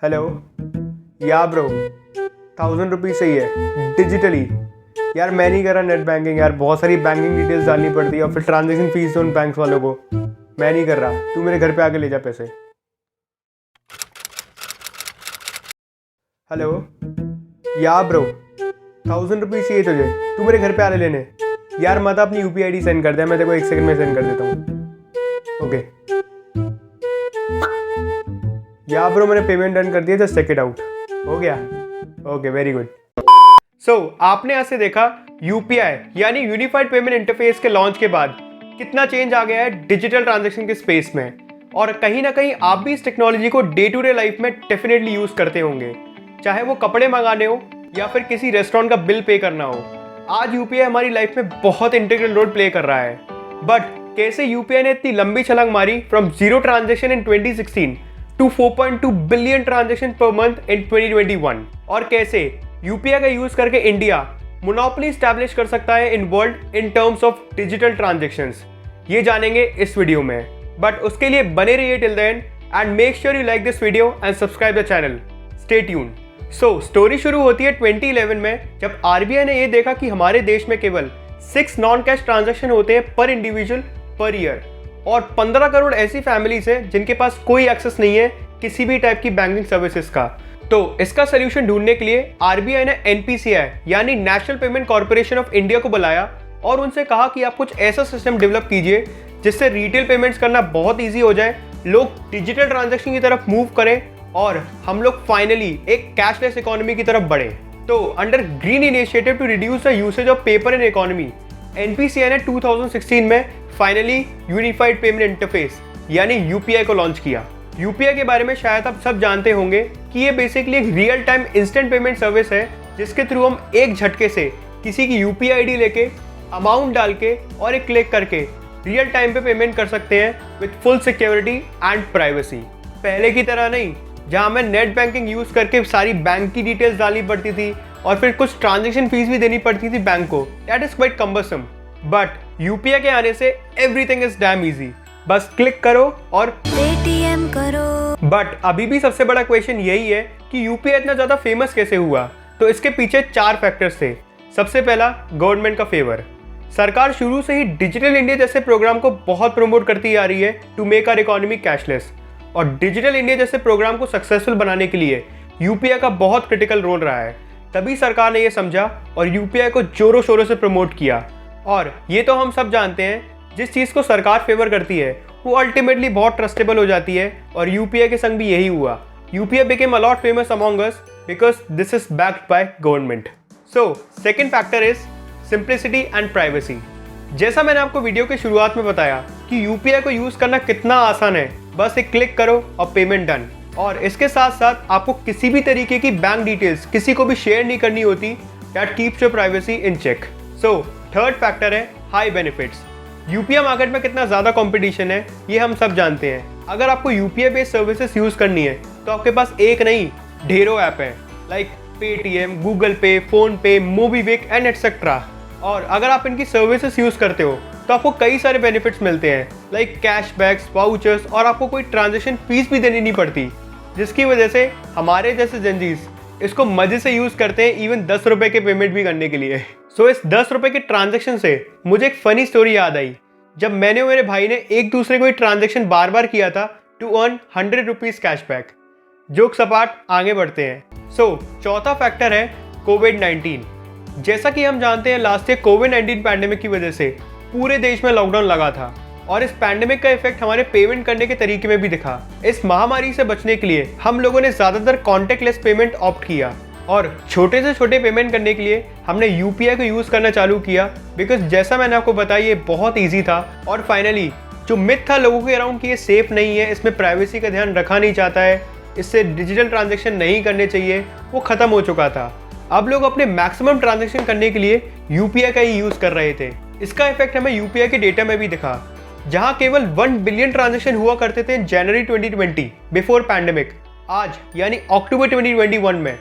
Hello. या bro, 1000 rupees सही है डिजिटली। यार मैं नहीं कर रहा नेट बैंकिंग, यार बहुत सारी बैंकिंग डिटेल्स डालनी पड़ती है और फिर ट्रांजेक्शन फीस उन बैंक्स वालों को। मैं नहीं कर रहा, तू मेरे घर पे आके ले जा पैसे। हेलो। या ब्रो, 1000 रुपीज़ चाहिए तुझे, तू मेरे घर पे आ लेने। यार मत अपनी यूपी आईडी सेंड कर दे, मैं तेरे को 1 सेकंड में सेंड कर देता हूँ। ओके। या ब्रो मैंने पेमेंट डन कर दिया, जस्ट चेक इट आउट। हो गया? Okay, very good. सो आपने ऐसे देखा यूपीआई यानी यूनिफाइड पेमेंट इंटरफेस के लॉन्च के बाद कितना चेंज आ गया है डिजिटल ट्रांजैक्शन के स्पेस में, और कहीं ना कहीं आप भी इस टेक्नोलॉजी को डे टू डे लाइफ में डेफिनेटली यूज करते होंगे, चाहे वो कपड़े मंगाने हो या फिर किसी रेस्टोरेंट का बिल पे करना हो। आज यूपीआई हमारी लाइफ में बहुत इंटीग्रल रोल प्ले कर रहा है। बट कैसे यूपीआई ने इतनी लंबी छलांग मारी from zero transaction in 2016 to 4.2 billion transaction per month in 2021, और कैसे यूपीआई का यूज करके इंडिया मोनोपोली स्टैब्लिश कर सकता है in world in terms of digital transactions, ये जानेंगे इस वीडियो में। बट उसके लिए बने रहिए till the end and make sure you like this video and subscribe the channel. Stay tune. So story शुरू होती है 2011 में, जब आरबीआई ने ये देखा कि हमारे देश में केवल 6 नॉन कैश ट्रांजैक्शन होते हैं पर इंडिविजुअल पर ईयर, और 15 करोड़ ऐसी फैमिलीज हैं जिनके पास कोई एक्सेस नहीं है किसी भी टाइप की बैंकिंग सर्विसेज का। तो इसका सोल्यूशन ढूंढने के लिए आरबीआई ने एनपीसीआई यानी national payment corporation of India को बुलाया और उनसे कहा कि आप कुछ ऐसा सिस्टम डेवलप कीजिए जिससे रिटेल पेमेंट्स करना बहुत ईजी हो जाए, लोग डिजिटल ट्रांजैक्शन की तरफ मूव करें और हम लोग फाइनली एक कैशलेस इकोनॉमी की तरफ बढ़े। तो under green initiative to reduce the usage of paper in economy, NPCI ने 2016 में फाइनली यूनिफाइड पेमेंट इंटरफेस यानी यूपीआई को लॉन्च किया। यूपीआई के बारे में शायद आप सब जानते होंगे कि ये बेसिकली एक real time instant payment service है, जिसके थ्रू हम एक झटके से किसी की यूपीआई आईडी लेके अमाउंट डाल के और एक क्लिक करके रियल टाइम पे पेमेंट कर सकते हैं with full security and privacy. पहले की तरह नहीं, जहां हमें नेट बैंकिंग यूज करके सारी बैंक की डिटेल्स डालनी पड़ती थी और फिर कुछ ट्रांजेक्शन फीस भी देनी पड़ती थी बैंक को। That is quite cumbersome. But UPI के आने से एवरीथिंग इज डैम इजी, बस क्लिक करो और पेटीएम करो। बट अभी भी सबसे बड़ा क्वेश्चन यही है कि यूपीआई इतना ज्यादा फेमस कैसे हुआ। तो इसके पीछे 4 फैक्टर्स थे। सबसे पहला, गवर्नमेंट का फेवर। सरकार शुरू से ही डिजिटल इंडिया जैसे प्रोग्राम को बहुत प्रमोट करती आ रही है to make our economy cashless, और डिजिटल इंडिया जैसे प्रोग्राम को सक्सेसफुल बनाने के लिए यूपीआई का बहुत क्रिटिकल रोल रहा है। तभी सरकार ने यह समझा और यूपीआई को जोरों शोरों से प्रमोट किया। और ये तो हम सब जानते हैं, जिस चीज़ को सरकार फेवर करती है वो अल्टीमेटली बहुत ट्रस्टेबल हो जाती है, और यूपीआई के संग भी यही हुआ। UPI became a lot famous among us because this is backed by government. So second factor is simplicity and privacy. जैसा मैंने आपको वीडियो के शुरुआत में बताया कि यूपीआई को यूज करना कितना आसान है, बस एक क्लिक करो और पेमेंट डन। और इसके साथ साथ आपको किसी भी तरीके की बैंक डिटेल्स किसी को भी शेयर नहीं करनी होती। That keeps your privacy in check. So third factor है हाई बेनिफिट्स। यूपीआई मार्केट में कितना ज़्यादा कंपटीशन है ये हम सब जानते हैं। अगर आपको यूपीआई बेस्ड सर्विसेज यूज़ करनी है तो आपके पास एक नहीं ढेरों ऐप है, लाइक पेटीएम, गूगल पे, फोन पे, मोबीक्विक एंड एटसेट्रा। और अगर आप इनकी सर्विसेज यूज़ करते हो तो आपको कई सारे बेनिफिट्स मिलते हैं, लाइक कैशबैक्स, वाउचर्स, और आपको कोई ट्रांजेक्शन फीस भी देनी नहीं पड़ती, जिसकी वजह से हमारे जैसे जेनजीज इसको मजे से यूज करते हैं, इवन 10 रुपए के पेमेंट भी करने के लिए। सो इस 10 रुपए के ट्रांजेक्शन से मुझे एक फनी स्टोरी याद आई, जब मैंने और मेरे भाई ने एक दूसरे को ट्रांजेक्शन बार बार किया था to earn 100 rupees cashback. Jokes सपाट, आगे बढ़ते हैं। सो चौथा फैक्टर है कोविड-19। जैसा कि हम जानते हैं, लास्ट ईयर कोविड-19 पैंडेमिक की वजह से पूरे देश में लॉकडाउन लगा था, और इस पैंडेमिक का इफेक्ट हमारे पेमेंट करने के तरीके में भी दिखा। इस महामारी से बचने के लिए हम लोगों ने ज़्यादातर कॉन्टेक्टलेस पेमेंट ऑप्ट किया, और छोटे से छोटे पेमेंट करने के लिए हमने यूपीआई को यूज़ करना चालू किया, बिकॉज जैसा मैंने आपको बताया ये बहुत ईजी था। और फाइनली जो मिथ था लोगों के अराउंड कि ये सेफ नहीं है, इसमें प्राइवेसी का ध्यान रखा नहीं जाता है, इससे डिजिटल ट्रांजेक्शन नहीं करने चाहिए, वो ख़त्म हो चुका था। अब लोग अपने मैक्सिमम ट्रांजेक्शन करने के लिए यूपीआई का ही यूज़ कर रहे थे। इसका इफेक्ट हमें यूपीआई के डेटा में भी दिखा, जहां केवल 1 बिलियन ट्रांजेक्शन हुआ करते थे जनवरी 2020 बिफोर पैंडेमिक। आज यानी अक्टूबर 2021 में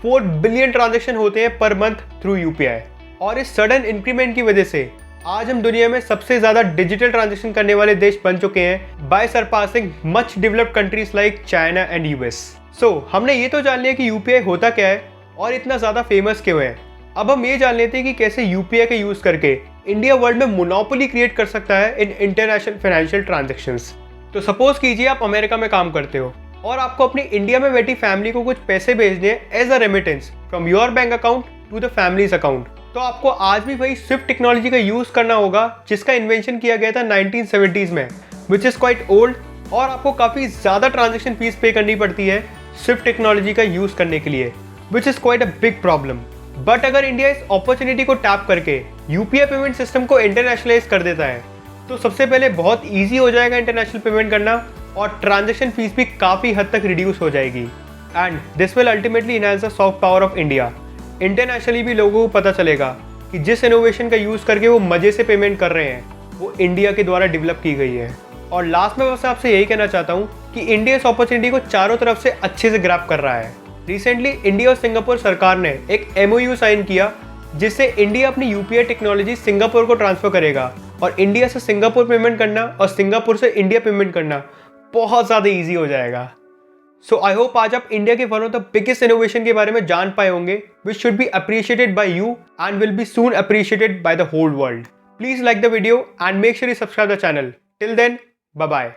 4 बिलियन ट्रांजेक्शन होते हैं पर मंथ थ्रू यूपीआई। और इस सडन इंक्रीमेंट की वजह से आज हम दुनिया में सबसे ज्यादा डिजिटल ट्रांजैक्शन करने वाले देश बन चुके हैं by surpassing much developed countries like China and US. So हमने ये तो जान लिया कि यूपीआई होता क्या है और इतना ज्यादा फेमस क्यों है। अब हम ये जान लेते हैं कि कैसे यूपीआई का यूज करके इंडिया वर्ल्ड में मोनोपोली क्रिएट कर सकता है इन इंटरनेशनल फाइनेंशियल ट्रांजैक्शंस। तो सपोज कीजिए आप अमेरिका में काम करते हो और आपको अपनी इंडिया में बैठी फैमिली को कुछ पैसे भेजने हैं as a remittance from your bank account to the family's account. तो आपको आज भी वही स्विफ्ट टेक्नोलॉजी का यूज करना होगा जिसका इन्वेंशन किया गया था 1970s में, विच इज क्वाइट ओल्ड, और आपको काफी ज्यादा ट्रांजैक्शन फीस पे करनी पड़ती है स्विफ्ट टेक्नोलॉजी का यूज करने के लिए, which is quite a big problem. But अगर इंडिया इस अपॉर्चुनिटी को टैप करके यूपीआई पेमेंट सिस्टम को इंटरनेशनलाइज कर देता है तो सबसे पहले बहुत ईजी हो जाएगा इंटरनेशनल पेमेंट करना और ट्रांजैक्शन फीस भी काफ़ी हद तक रिड्यूस हो जाएगी। And this will ultimately enhance the soft power of India. Internationally भी लोगों को पता चलेगा कि जिस इनोवेशन का यूज़ करके वो मज़े से पेमेंट कर रहे हैं वो इंडिया के द्वारा डेवलप की गई है। और लास्ट में बस आपसे यही कहना चाहता हूँ कि इंडिया इस अपॉर्चुनिटी को चारों तरफ से अच्छे से ग्रैब कर रहा है। रिसेंटली इंडिया और सिंगापुर सरकार ने एक MOU साइन किया जिससे इंडिया अपनी यूपीआई टेक्नोलॉजी सिंगापुर को ट्रांसफर करेगा और इंडिया से सिंगापुर पेमेंट करना और सिंगापुर से इंडिया पेमेंट करना बहुत ज़्यादा ईजी हो जाएगा। सो आई होप आज आप इंडिया के one of the biggest innovation के बारे में जान पाए होंगे which should be appreciated by you and will be soon appreciated by the whole world. Please like the video and make sure you subscribe the channel. Till then, bye bye.